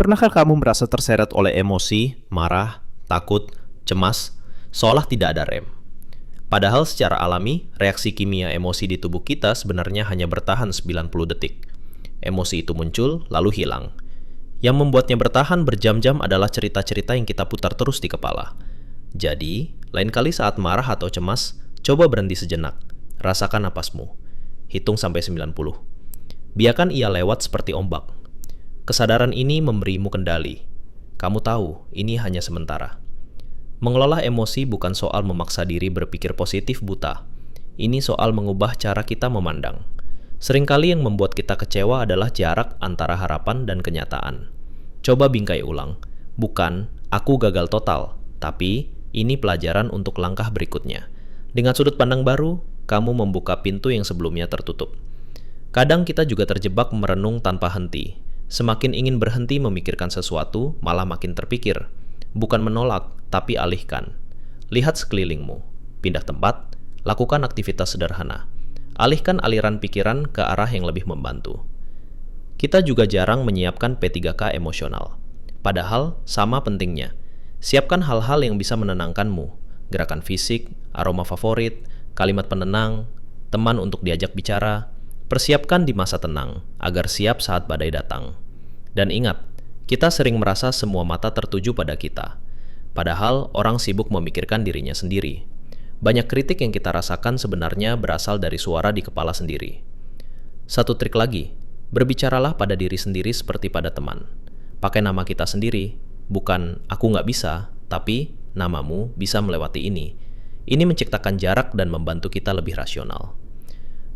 Pernahkah kamu merasa terseret oleh emosi, marah, takut, cemas, seolah tidak ada rem? Padahal secara alami, reaksi kimia emosi di tubuh kita sebenarnya hanya bertahan 90 detik. Emosi itu muncul, lalu hilang. Yang membuatnya bertahan berjam-jam adalah cerita-cerita yang kita putar terus di kepala. Jadi, lain kali saat marah atau cemas, coba berhenti sejenak. Rasakan napasmu. Hitung sampai 90. Biarkan ia lewat seperti ombak. Kesadaran ini memberimu kendali. Kamu tahu, ini hanya sementara. Mengelola emosi bukan soal memaksa diri berpikir positif buta. Ini soal mengubah cara kita memandang. Seringkali yang membuat kita kecewa adalah jarak antara harapan dan kenyataan. Coba bingkai ulang. Bukan, aku gagal total. Tapi, ini pelajaran untuk langkah berikutnya. Dengan sudut pandang baru, kamu membuka pintu yang sebelumnya tertutup. Kadang kita juga terjebak merenung tanpa henti. Semakin ingin berhenti memikirkan sesuatu, malah makin terpikir. Bukan menolak, tapi alihkan. Lihat sekelilingmu. Pindah tempat, lakukan aktivitas sederhana. Alihkan aliran pikiran ke arah yang lebih membantu. Kita juga jarang menyiapkan P3K emosional. Padahal, sama pentingnya. Siapkan hal-hal yang bisa menenangkanmu. Gerakan fisik, aroma favorit, kalimat penenang, teman untuk diajak bicara. Persiapkan di masa tenang, agar siap saat badai datang. Dan ingat, kita sering merasa semua mata tertuju pada kita. Padahal orang sibuk memikirkan dirinya sendiri. Banyak kritik yang kita rasakan sebenarnya berasal dari suara di kepala sendiri. Satu trik lagi, berbicaralah pada diri sendiri seperti pada teman. Pakai nama kita sendiri, bukan aku nggak bisa, tapi namamu bisa melewati ini. Ini menciptakan jarak dan membantu kita lebih rasional.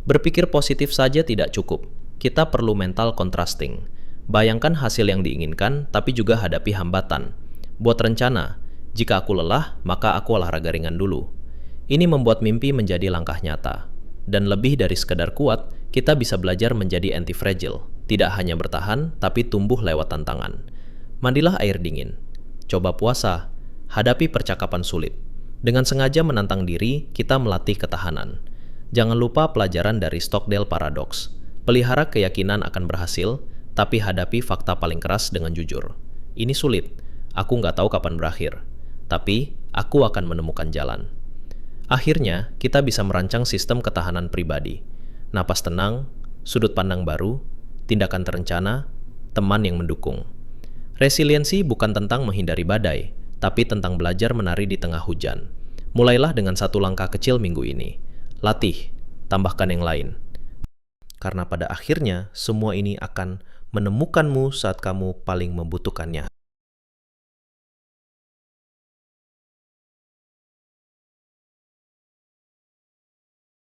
Berpikir positif saja tidak cukup, kita perlu mental contrasting. Bayangkan hasil yang diinginkan, tapi juga hadapi hambatan. Buat rencana, jika aku lelah, maka aku olahraga ringan dulu. Ini membuat mimpi menjadi langkah nyata. Dan lebih dari sekedar kuat, kita bisa belajar menjadi anti-fragile. Tidak hanya bertahan, tapi tumbuh lewat tantangan. Mandilah air dingin. Coba puasa. Hadapi percakapan sulit. Dengan sengaja menantang diri, kita melatih ketahanan. Jangan lupa pelajaran dari Stockdale Paradox. Pelihara keyakinan akan berhasil, tapi hadapi fakta paling keras dengan jujur. Ini sulit, aku nggak tahu kapan berakhir. Tapi, aku akan menemukan jalan. Akhirnya, kita bisa merancang sistem ketahanan pribadi. Napas tenang, sudut pandang baru, tindakan terencana, teman yang mendukung. Resiliensi bukan tentang menghindari badai, tapi tentang belajar menari di tengah hujan. Mulailah dengan satu langkah kecil minggu ini. Latih, tambahkan yang lain. Karena pada akhirnya, semua ini akan menemukanmu saat kamu paling membutuhkannya.